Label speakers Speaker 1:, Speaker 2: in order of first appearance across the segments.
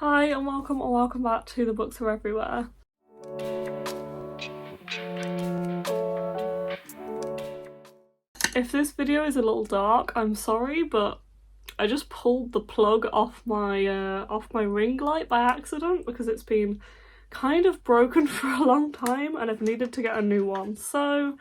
Speaker 1: Hi and welcome back to The Books Are Everywhere. If this video is a little dark, I'm sorry, but I just pulled the plug off my ring light by accident because it's been kind of broken for a long time and I've needed to get a new one. So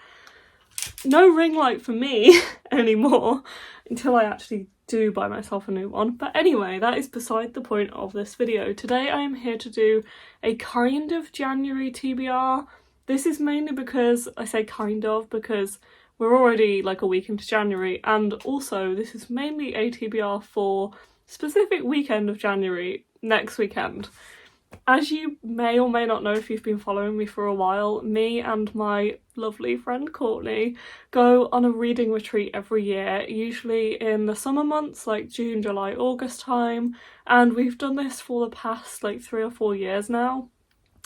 Speaker 1: no ring light for me anymore until I actually do buy myself a new one. But anyway, that is beside the point of this video. Today I am here to do a kind of January TBR. This is mainly because, I say kind of, because we're already like a week into January, and also this is mainly a TBR for specific weekend of January, next weekend. As you may or may not know if you've been following me for a while, me and my lovely friend Courtney go on a reading retreat every year, usually in the summer months like June, July, August time, and we've done this for the past like 3 or 4 years now.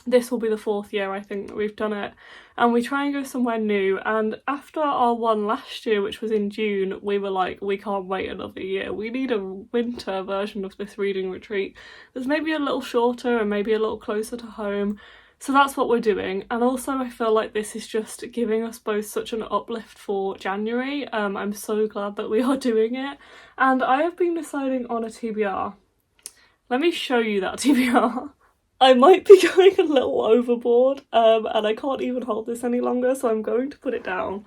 Speaker 1: This will be the 4th year I think that we've done it, and we try and go somewhere new. And after our one last year, which was in June, we were like, we can't wait another year, we need a winter version of this reading retreat that's maybe a little shorter and maybe a little closer to home. So that's what we're doing, and also I feel like this is just giving us both such an uplift for January. I'm so glad that we are doing it, and I have been deciding on a TBR. Let me show you that TBR. I might be going a little overboard, and I can't even hold this any longer, so I'm going to put it down.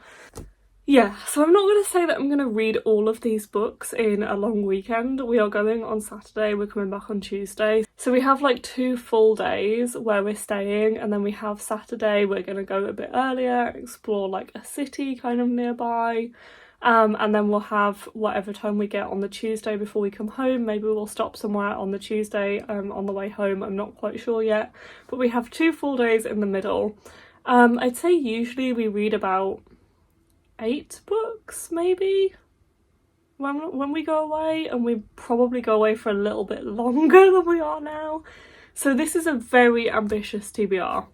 Speaker 1: Yeah, so I'm not going to say that I'm going to read all of these books in a long weekend. We are going on Saturday, we're coming back on Tuesday. So we have like 2 full days where we're staying, and then we have Saturday, we're going to go a bit earlier, explore like a city kind of nearby. And then we'll have whatever time we get on the Tuesday before we come home. Maybe we'll stop somewhere on the Tuesday on the way home, I'm not quite sure yet. But we have 2 full days in the middle. I'd say usually we read about 8 books maybe when we go away, and we probably go away for a little bit longer than we are now. So this is a very ambitious TBR.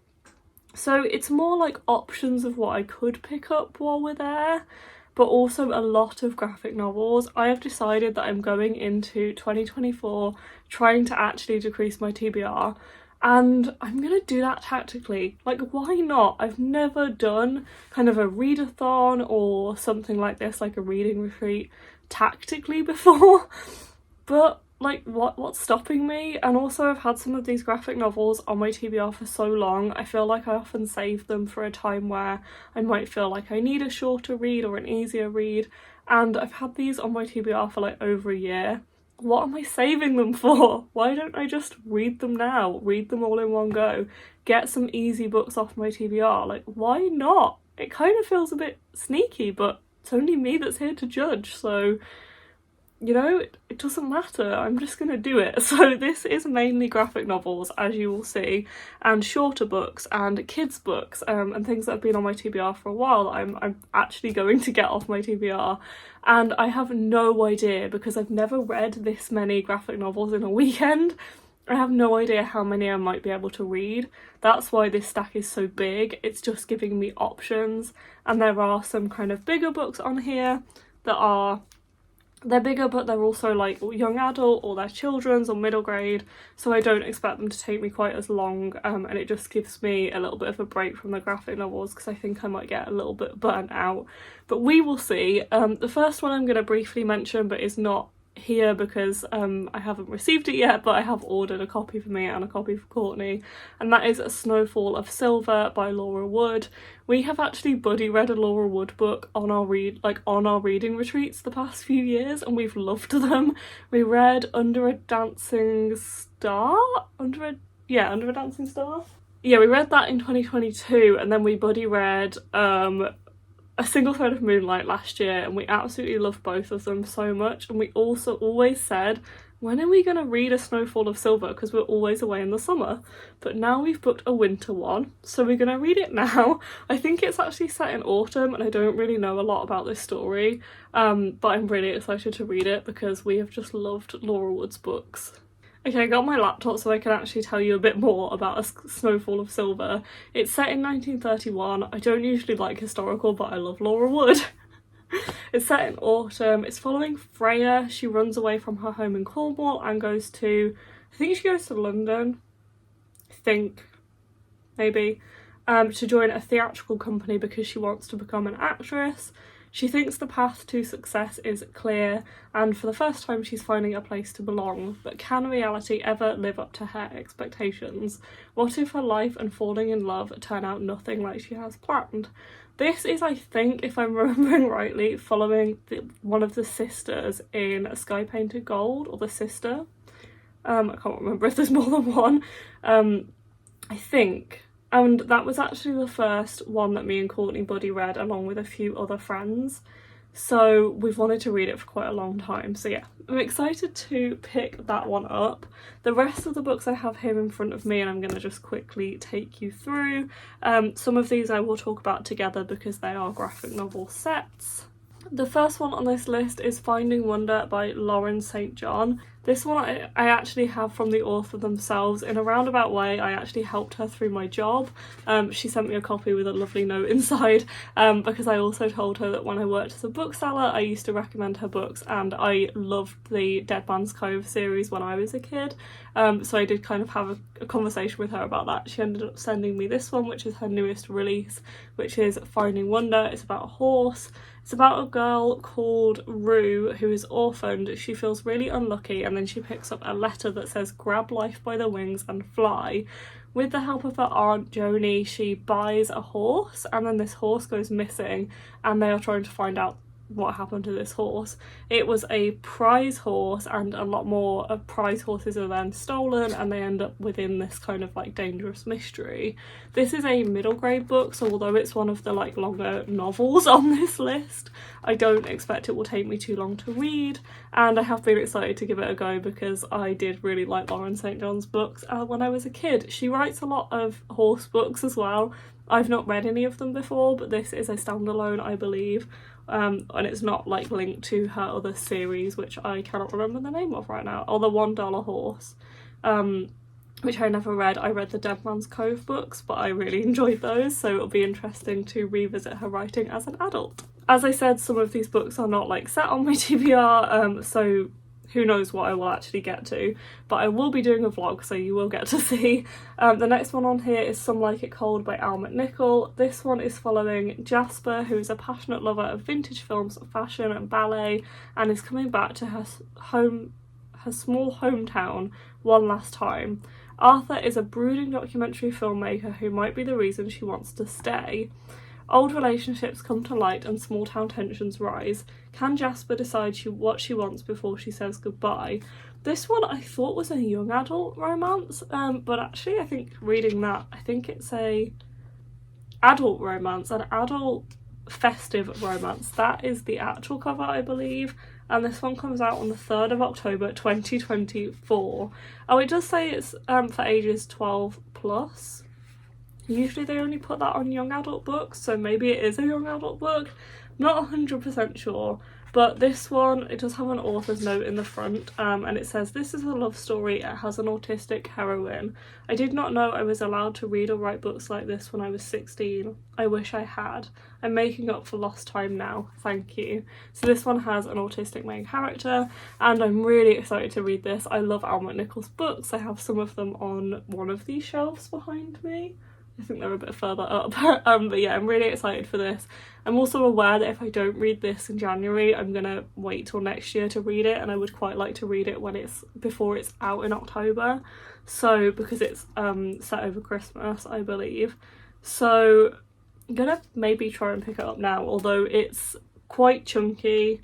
Speaker 1: So it's more like options of what I could pick up while we're there, but also a lot of graphic novels. I have decided that I'm going into 2024 trying to actually decrease my TBR, and I'm gonna do that tactically. Like, why not? I've never done kind of a readathon or something like this, like a reading retreat, tactically before, but like what's stopping me? And also I've had some of these graphic novels on my TBR for so long, I feel like I often save them for a time where I might feel like I need a shorter read or an easier read, and I've had these on my TBR for like over a year. What am I saving them for? Why don't I just read them now? Read them all in one go. Get some easy books off my TBR. Like, why not? It kind of feels a bit sneaky, but it's only me that's here to judge, so you know, it doesn't matter, I'm just gonna do it. So this is mainly graphic novels, as you will see, and shorter books and kids books, and things that have been on my TBR for a while that I'm actually going to get off my TBR. And I have no idea, because I've never read this many graphic novels in a weekend. I have no idea how many I might be able to read. That's why this stack is so big. It's just giving me options, and there are some kind of bigger books on here that they're bigger, but they're also like young adult, or they're children's or middle grade, so I don't expect them to take me quite as long, and it just gives me a little bit of a break from the graphic novels because I think I might get a little bit burnt out. But we will see. The first one I'm going to briefly mention, but is not here because I haven't received it yet, but I have ordered a copy for me and a copy for Courtney, and that is A Snowfall of Silver by Laura Wood. We have actually buddy read a Laura Wood book on our reading retreats the past few years, and we've loved them. We read Under a Dancing Star? Under a Dancing Star? Yeah, we read that in 2022, and then we buddy read A Single Thread of Moonlight last year, and we absolutely loved both of them so much. And we also always said, when are we going to read A Snowfall of Silver, because we're always away in the summer. But now we've booked a winter one, so we're going to read it now. I think it's actually set in autumn, and I don't really know a lot about this story, but I'm really excited to read it because we have just loved Laura Wood's books. Okay, I got my laptop so I can actually tell you a bit more about A Snowfall of Silver. It's set in 1931. I don't usually like historical, but I love Laura Wood. It's set in autumn. It's following Freya. She runs away from her home in Cornwall and goes to I think she goes to London, I think, maybe, to join a theatrical company because she wants to become an actress. She thinks the path to success is clear, and for the first time she's finding a place to belong, but can reality ever live up to her expectations? What if her life and falling in love turn out nothing like she has planned? This is, I think, if I'm remembering rightly, following one of the sisters in Sky Painted Gold, or the sister. I can't remember if there's more than one. I think. And that was actually the first one that me and Courtney Buddy read along with a few other friends. So we've wanted to read it for quite a long time. So yeah, I'm excited to pick that one up. The rest of the books I have here in front of me, and I'm going to just quickly take you through. Some of these I will talk about together because they are graphic novel sets. The first one on this list is Finding Wonder by Lauren St. John. This one I actually have from the author themselves. In a roundabout way, I actually helped her through my job. She sent me a copy with a lovely note inside, because I also told her that when I worked as a bookseller, I used to recommend her books, and I loved the Dead Man's Cove series when I was a kid. So I did kind of have a conversation with her about that. She ended up sending me this one, which is her newest release, which is Finding Wonder. It's about a horse. It's about a girl called Rue who is orphaned. She feels really unlucky, and then she picks up a letter that says grab life by the wings and fly. With the help of her aunt Joni, she buys a horse, and then this horse goes missing, and they are trying to find out what happened to this horse. It was a prize horse, and a lot more of prize horses are then stolen, and they end up within this kind of like dangerous mystery. This is a middle grade book, so although it's one of the like longer novels on this list, I don't expect it will take me too long to read, and I have been excited to give it a go because I did really like Lauren St. John's books when I was a kid. She writes a lot of horse books as well. I've not read any of them before, but this is a standalone, I believe. And it's not like linked to her other series, which I cannot remember the name of right now, or the $1 Horse, which I never read. I read the Dead Man's Cove books, but I really enjoyed those, so it'll be interesting to revisit her writing as an adult. As I said, some of these books are not like set on my TBR, so who knows what I will actually get to, but I will be doing a vlog, so you will get to see. The next one on here is Some Like It Cold by Al McNichol. This one is following Jasper, who is a passionate lover of vintage films, fashion and ballet, and is coming back to her small hometown one last time. Arthur is a brooding documentary filmmaker who might be the reason she wants to stay. Old relationships come to light and small town tensions rise. Can Jasper decide what she wants before she says goodbye? This one I thought was a young adult romance, but actually I think reading that, I think it's a adult romance, an adult festive romance. That is the actual cover, I believe, and this one comes out on the 3rd of October 2024. Oh, it does say it's for ages 12 plus. Usually they only put that on young adult books, so maybe it is a young adult book. I'm not 100% sure, but this one, it does have an author's note in the front, and it says, "This is a love story. It has an autistic heroine. I did not know I was allowed to read or write books like this when I was 16. I wish I had. I'm making up for lost time now. Thank you." So this one has an autistic main character, and I'm really excited to read this. I love Al McNichol's books. I have some of them on one of these shelves behind me. I think they're a bit further up, but yeah, I'm really excited for this. I'm also aware that if I don't read this in January, I'm gonna wait till next year to read it, and I would quite like to read it before it's out in October. So because it's set over Christmas, I believe. So I'm gonna maybe try and pick it up now, although it's quite chunky.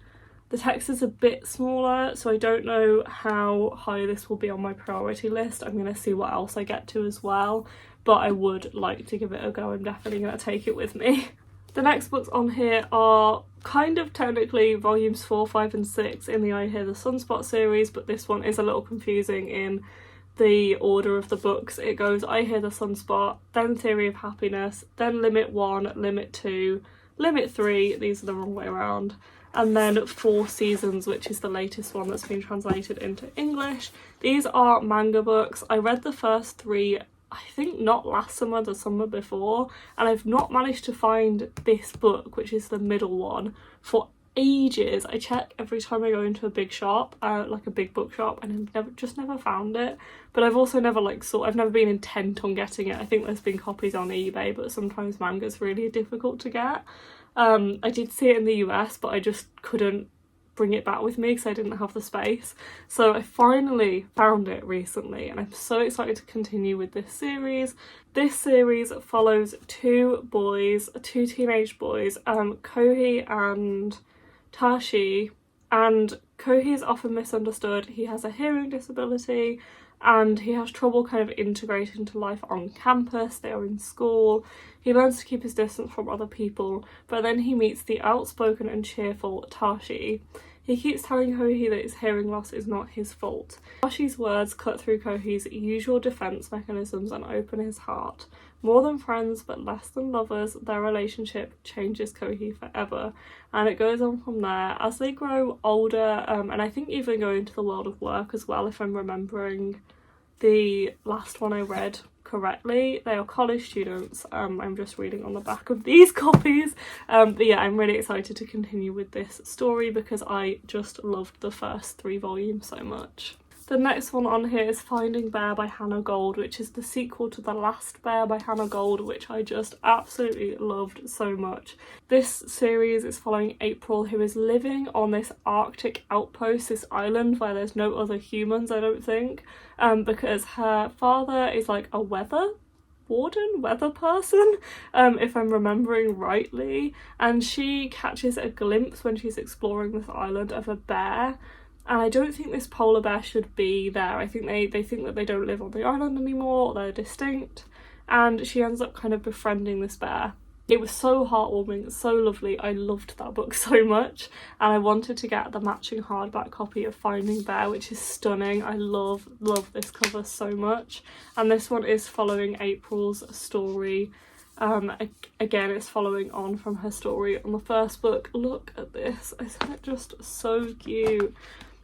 Speaker 1: The text is a bit smaller, so I don't know how high this will be on my priority list. I'm gonna see what else I get to as well, but I would like to give it a go. I'm definitely going to take it with me. The next books on here are kind of technically volumes 4, 5 and 6 in the I Hear the Sunspot series, but this one is a little confusing in the order of the books. It goes I Hear the Sunspot, then Theory of Happiness, then Limit 1, Limit 2, Limit 3, these are the wrong way around, and then 4 Seasons, which is the latest one that's been translated into English. These are manga books. I read the first 3, I think not last summer, the summer before, and I've not managed to find this book, which is the middle one, for ages. I check every time I go into a big shop, like a big bookshop, and I've never found it. But I've also never I've never been intent on getting it. I think there's been copies on eBay, but sometimes manga's really difficult to get. I did see it in the US, but I just couldn't bring it back with me because I didn't have the space. So I finally found it recently, and I'm so excited to continue with this series. This series follows two teenage boys, Kohi and Tashi, and Kohi is often misunderstood. He has a hearing disability and he has trouble kind of integrating into life on campus. They are in school. He learns to keep his distance from other people, but then he meets the outspoken and cheerful Tashi. He keeps telling Kohi that his hearing loss is not his fault. Tashi's words cut through Kohi's usual defence mechanisms and open his heart. More than friends but less than lovers, their relationship changes Kohi forever, and it goes on from there as they grow older, and I think even go into the world of work as well, if I'm remembering the last one I read correctly. They are college students. I'm just reading on the back of these copies, but yeah, I'm really excited to continue with this story because I just loved the first 3 volumes so much. The next one on here is Finding Bear by Hannah Gold, which is the sequel to The Last Bear by Hannah Gold, which I just absolutely loved so much. This series is following April, who is living on this Arctic outpost, this island where there's no other humans, I don't think, because her father is like a weather person, if I'm remembering rightly, and she catches a glimpse when she's exploring this island of a bear. And I don't think this polar bear should be there. I think they think that they don't live on the island anymore, or they're distinct. And she ends up kind of befriending this bear. It was so heartwarming, so lovely. I loved that book so much. And I wanted to get the matching hardback copy of Finding Bear, which is stunning. I love this cover so much. And this one is following April's story. Again, it's following on from her story on the first book. Look at this. Isn't it just so cute?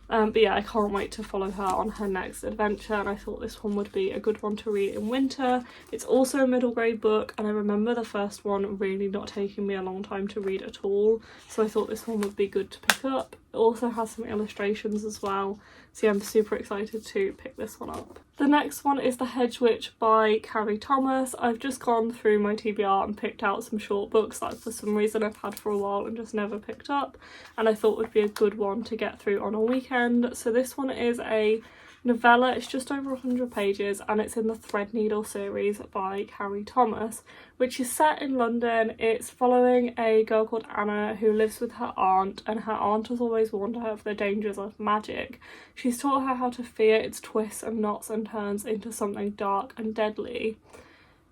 Speaker 1: But yeah, I can't wait to follow her on her next adventure, and I thought this one would be a good one to read in winter. It's also a middle grade book, and I remember the first one really not taking me a long time to read at all, so I thought this one would be good to pick up. It also has some illustrations as well, so yeah, I'm super excited to pick this one up. The next one is The Hedge Witch by Carrie Thomas. I've just gone through my TBR and picked out some short books that for some reason I've had for a while and just never picked up, and I thought would be a good one to get through on a weekend. So this one is a novella. It's just over 100 pages, and it's in the Threadneedle series by Carrie Thomas, which is set in London. It's following a girl called Anna who lives with her aunt, and her aunt has always warned her of the dangers of magic. She's taught her how to fear its twists and knots and turns into something dark and deadly.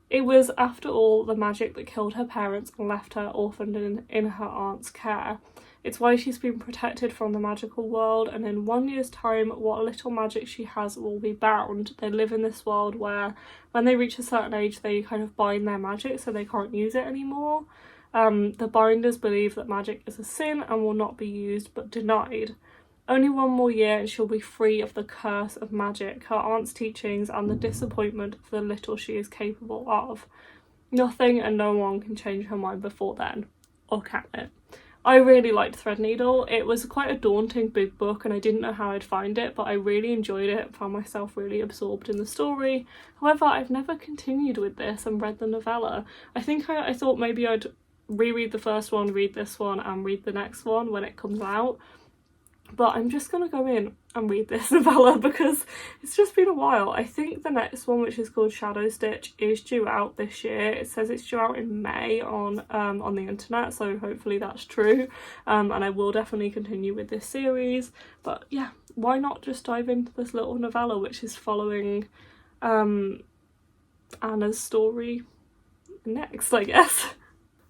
Speaker 1: It was, after all, the magic that killed her parents and left her orphaned in her aunt's care. It's why she's been protected from the magical world, and in 1 year's time, what little magic she has will be bound. They live in this world where, when they reach a certain age, they kind of bind their magic so they can't use it anymore. The binders believe that magic is a sin and will not be used but denied. Only 1 more year and she'll be free of the curse of magic, her aunt's teachings, and the disappointment of the little she is capable of. Nothing and no one can change her mind before then. Or can it? I really liked Threadneedle. It was quite a daunting big book and I didn't know how I'd find it, but I really enjoyed it, found myself really absorbed in the story. However, I've never continued with this and read the novella. I think I thought maybe I'd reread the first one, read this one, and read the next one when it comes out. But I'm just going to go in and read this novella because it's just been a while. I think the next one, which is called Shadow Stitch, is due out this year. It says it's due out in May on the internet, so hopefully that's true. And I will definitely continue with this series. But yeah, why not just dive into this little novella, which is following Anna's story next, I guess.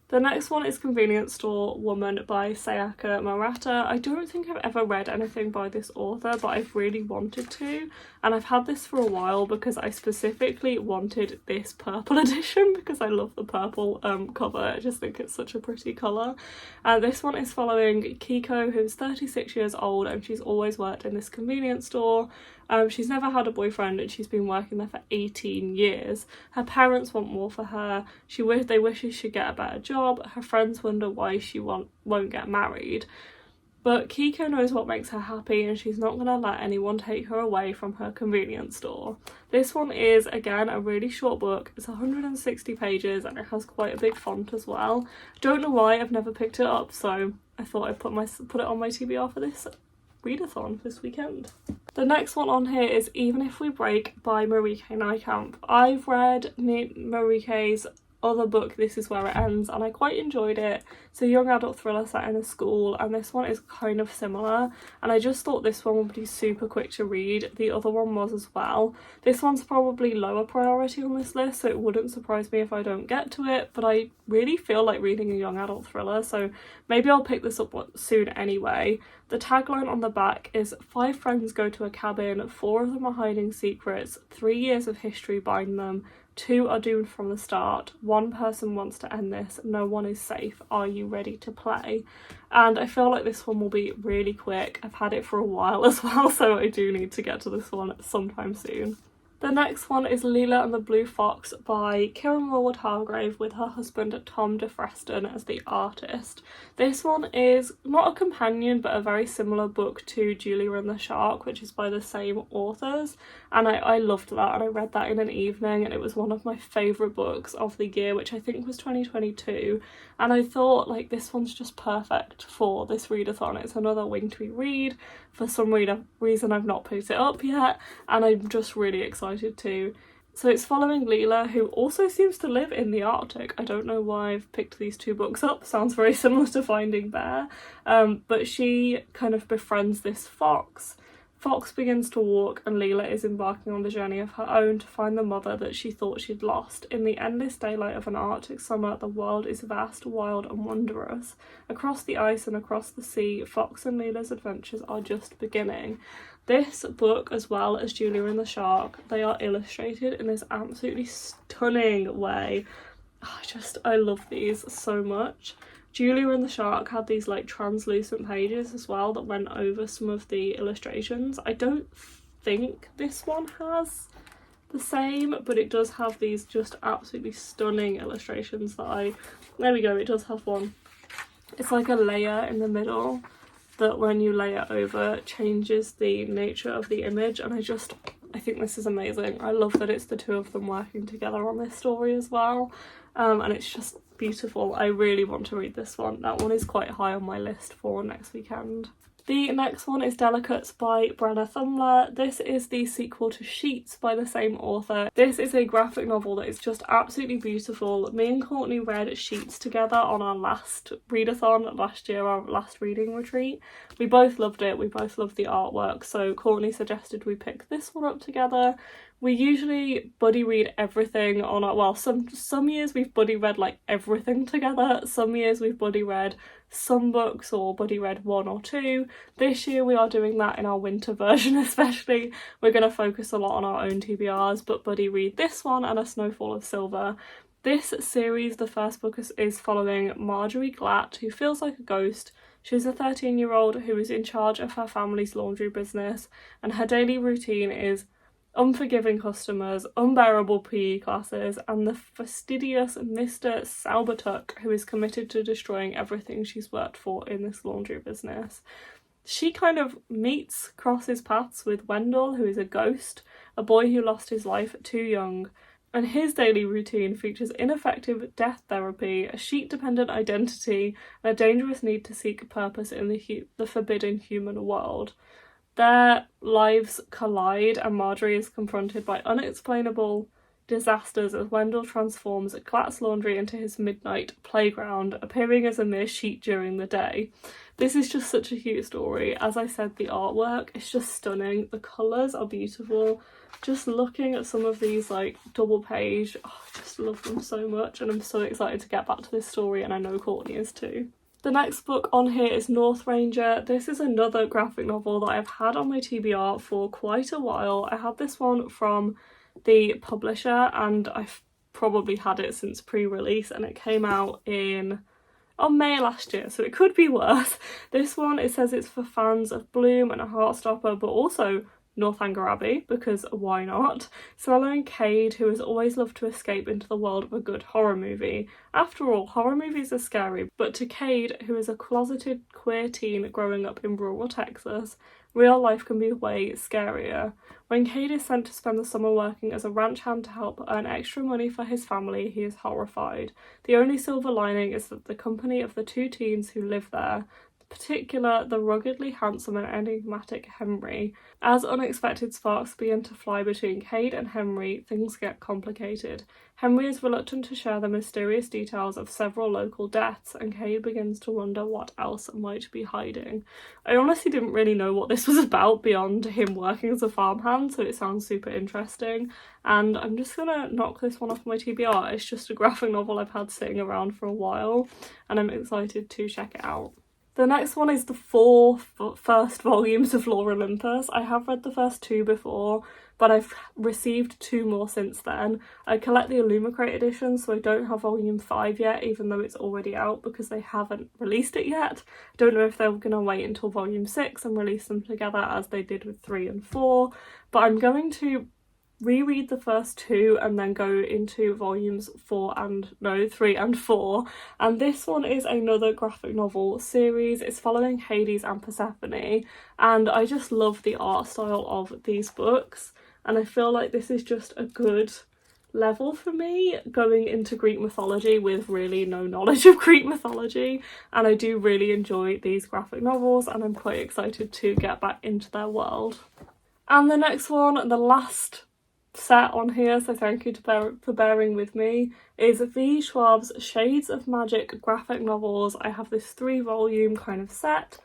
Speaker 1: The next one is Convenience Store Woman by Sayaka Murata. I don't think I've ever read anything by this author, but I've really wanted to, and I've had this for a while because I specifically wanted this purple edition because I love the purple cover. I just think it's such a pretty colour. This one is following Kiko, who's 36 years old, and she's always worked in this convenience store. She's never had a boyfriend and she's been working there for 18 years. Her parents want more for her. They wish she should get a better job. Her friends wonder why she won't get married. But Kiko knows what makes her happy and she's not going to let anyone take her away from her convenience store. This one is, again, a really short book. It's 160 pages and it has quite a big font as well. Don't know why, I've never picked it up, so I thought I'd put it on my TBR for this readathon this weekend. The next one on here is Even If We Break by Marieke Nijkamp. I've read Marieke's other book, This Is Where It Ends, and I quite enjoyed it. It's a young adult thriller set in a school, and this one is kind of similar, and I just thought this one would be super quick to read. The other one was as well. This one's probably lower priority on this list, so it wouldn't surprise me if I don't get to it, but I really feel like reading a young adult thriller, so maybe I'll pick this up soon anyway. The tagline on the back is 5 friends go to a cabin, 4 of them are hiding secrets, 3 years of history bind them, 2 are doomed from the start, 1 person wants to end this, no one is safe, are you ready to play? And I feel like this one will be really quick. I've had it for a while as well, so I do need to get to this one sometime soon. The next one is Leela and the Blue Fox by Kieran Morwood Hargrave with her husband Tom DeFreston as the artist. This one is not a companion but a very similar book to Julia and the Shark, which is by the same authors, and I loved that, and I read that in an evening and it was one of my favourite books of the year, which I think was 2022, and I thought like this one's just perfect for this readathon. It's another Wingtweet read. For some reason I've not picked it up yet, and I'm just really excited too. So it's following Leela, who also seems to live in the Arctic. I don't know why I've picked these 2 books up, sounds very similar to Finding Bear, but she kind of befriends this fox. Fox begins to walk and Leela is embarking on the journey of her own to find the mother that she thought she'd lost. In the endless daylight of an Arctic summer, the world is vast, wild and wondrous. Across the ice and across the sea, Fox and Leela's adventures are just beginning. This book, as well as Julia and the Shark, they are illustrated in this absolutely stunning way. I love these so much. Julia and the Shark had these like translucent pages as well that went over some of the illustrations. I don't think this one has the same, but it does have these just absolutely stunning illustrations that there we go, it does have one. It's like a layer in the middle that when you lay it over changes the nature of the image, and I think this is amazing. I love that it's the 2 of them working together on this story as well, and it's just beautiful. I really want to read this one. That one is quite high on my list for next weekend. The next one is Delicates by Brenna Thumler. This is the sequel to Sheets by the same author. This is a graphic novel that is just absolutely beautiful. Me and Courtney read Sheets together on our last readathon last year, our last reading retreat. We both loved it, we both loved the artwork, so Courtney suggested we pick this one up together. We usually buddy read everything on our, well, some years we've buddy read like everything together, some years we've buddy read some books or buddy read 1 or 2. This year we are doing that in our winter version especially. We're going to focus a lot on our own TBRs, but buddy read this one and A Snowfall of Silver. This series, the first book is following Marjorie Glatt, who feels like a ghost. She's a 13-year-old who is in charge of her family's laundry business, and her daily routine is unforgiving customers, unbearable PE classes, and the fastidious Mr. Saubertuck, who is committed to destroying everything she's worked for in this laundry business. She kind of crosses paths with Wendell, who is a ghost, a boy who lost his life too young, and his daily routine features ineffective death therapy, a sheet-dependent identity, and a dangerous need to seek purpose in the forbidden human world. Their lives collide and Marjorie is confronted by unexplainable disasters as Wendell transforms Glatt's laundry into his midnight playground, appearing as a mere sheet during the day. This is just such a cute story. As I said, the artwork is just stunning. The colours are beautiful. Just looking at some of these like double page, I just love them so much, and I'm so excited to get back to this story, and I know Courtney is too. The next book on here is North Ranger. This is another graphic novel that I've had on my TBR for quite a while. I had this one from the publisher and I've probably had it since pre-release, and it came out on May last year, so it could be worse. This one, it says it's for fans of Bloom and a Heartstopper, but also Northanger Abbey, because why not? It's following Cade, who has always loved to escape into the world of a good horror movie. After all, horror movies are scary, but to Cade, who is a closeted queer teen growing up in rural Texas, real life can be way scarier. When Cade is sent to spend the summer working as a ranch hand to help earn extra money for his family, he is horrified. The only silver lining is that the company of the two teens who live there, in particular the ruggedly handsome and enigmatic Henry. As unexpected sparks begin to fly between Cade and Henry, things get complicated. Henry is reluctant to share the mysterious details of several local deaths, and Cade begins to wonder what else might be hiding. I honestly didn't really know what this was about beyond him working as a farmhand, so it sounds super interesting, and I'm just gonna knock this one off my TBR. It's just a graphic novel I've had sitting around for a while, and I'm excited to check it out. The next one is the first volumes of Lore Olympus. I have read the first 2 before, but I've received 2 more since then. I collect the Illumicrate edition, so I don't have volume 5 yet, even though it's already out because they haven't released it yet. I don't know if they're going to wait until volume 6 and release them together as they did with 3 and 4, but I'm going to reread the first 2 and then go into volumes 3 and 4, and this one is another graphic novel series. It's following Hades and Persephone, and I just love the art style of these books, and I feel like this is just a good level for me going into Greek mythology with really no knowledge of Greek mythology, and I do really enjoy these graphic novels and I'm quite excited to get back into their world. And the next one, the last set on here, so thank you for bearing with me, is V. Schwab's Shades of Magic graphic novels. I have this 3-volume kind of set.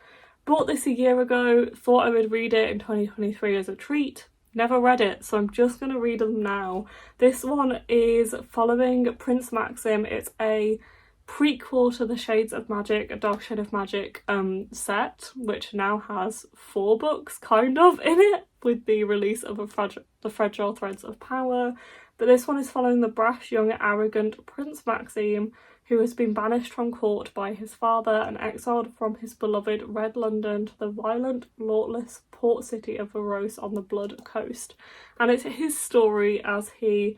Speaker 1: Bought this a year ago, thought I would read it in 2023 as a treat. Never read it, so I'm just going to read them now. This one is following Prince Maxim. It's a prequel to the Shades of Magic, a Dark Shade of Magic set, which now has 4 books kind of in it, with the release of the Fragile Threads of Power. But this one is following the brash, young, arrogant Prince Maxim, who has been banished from court by his father and exiled from his beloved Red London to the violent, lawless port city of Varos on the Blood Coast. And it's his story as he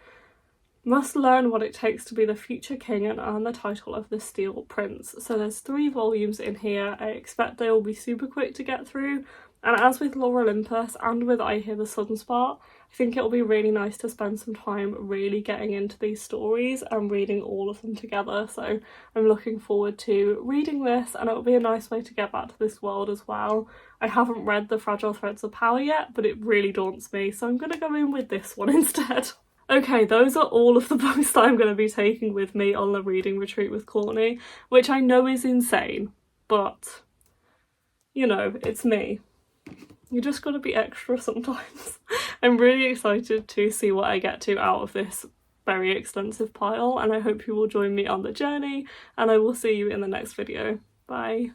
Speaker 1: must learn what it takes to be the future king and earn the title of the Steel Prince. So there's 3 volumes in here. I expect they will be super quick to get through, and as with Lore Olympus and with I Hear the Sun Spot, I think it'll be really nice to spend some time really getting into these stories and reading all of them together. So I'm looking forward to reading this, and it'll be a nice way to get back to this world as well. I haven't read the Fragile Threads of Power yet, but it really daunts me, so I'm going to go in with this one instead. Okay, those are all of the books that I'm going to be taking with me on the reading retreat with Courtney, which I know is insane, but, you know, it's me. You just gotta be extra sometimes. I'm really excited to see what I get to out of this very extensive pile, and I hope you will join me on the journey, and I will see you in the next video. Bye.